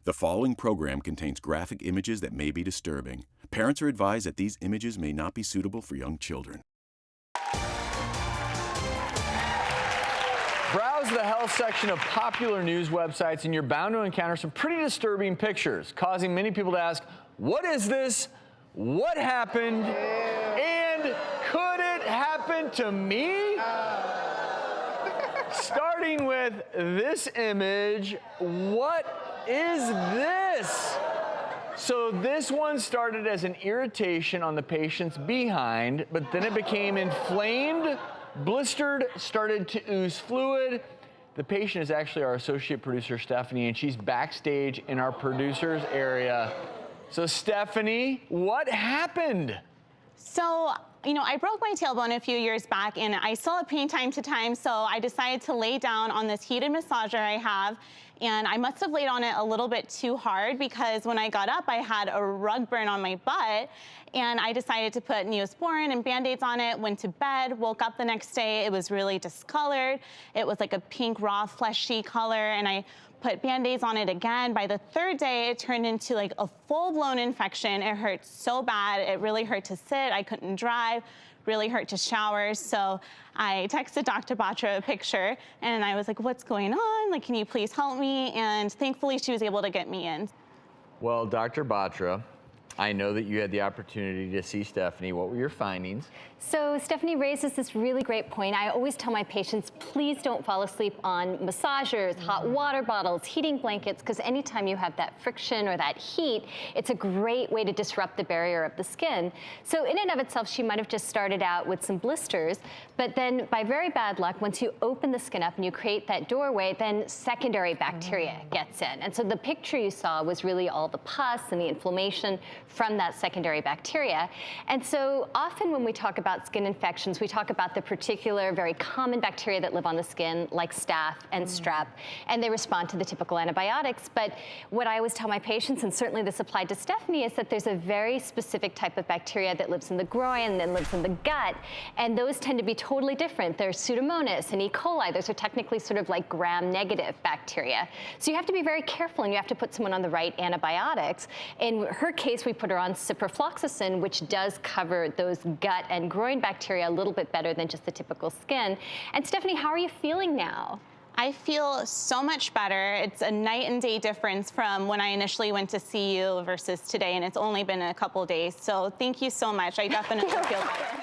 The following program contains graphic images that may be disturbing. Parents are advised that these images may not be suitable for young children. Browse the health section of popular news websites and you're bound to encounter some pretty disturbing pictures, causing many people to ask, what is this? What happened? And could it happen to me? Starting with this image, what is this? So this one started as an irritation on the patient's behind, but then it became inflamed, blistered, started to ooze fluid. The patient is actually our associate producer, Stephanie, and she's backstage in our producer's area. So Stephanie, what happened? So, I broke my tailbone a few years back and I still have pain time to time, so I decided to lay down on this heated massager I have, and I must have laid on it a little bit too hard because when I got up, I had a rug burn on my butt, and I decided to put Neosporin and Band-Aids on it, went to bed, woke up the next day, it was really discolored. It was like a pink, raw, fleshy color, and I put Band-Aids on it again. By the third day, it turned into like a full-blown infection. It hurt so bad. It really hurt to sit. I couldn't drive, really hurt to shower. So I texted Dr. Batra a picture, and I was like, what's going on? Like, can you please help me? And thankfully, she was able to get me in. Well, Dr. Batra, I know that you had the opportunity to see Stephanie. What were your findings? So Stephanie raises this really great point. I always tell my patients, please don't fall asleep on massagers, hot water bottles, heating blankets, because anytime you have that friction or that heat, it's a great way to disrupt the barrier of the skin. So in and of itself, she might have just started out with some blisters, but then by very bad luck, once you open the skin up and you create that doorway, then secondary bacteria gets in. And so the picture you saw was really all the pus and the inflammation from that secondary bacteria. And so often when we talk about skin infections, we talk about the particular very common bacteria that live on the skin, like staph and strep, and they respond to the typical antibiotics. But what I always tell my patients, and certainly this applied to Stephanie, is that there's a very specific type of bacteria that lives in the groin and lives in the gut, and those tend to be totally different. There's Pseudomonas and E. coli. Those are technically sort of like gram-negative bacteria. So you have to be very careful, and you have to put someone on the right antibiotics. In her case, we put her on ciprofloxacin, which does cover those gut and groin bacteria a little bit better than just the typical skin. And Stephanie, how are you feeling now? I feel so much better. It's a night and day difference from when I initially went to see you versus today, and it's only been a couple days. So thank you so much. I definitely feel better.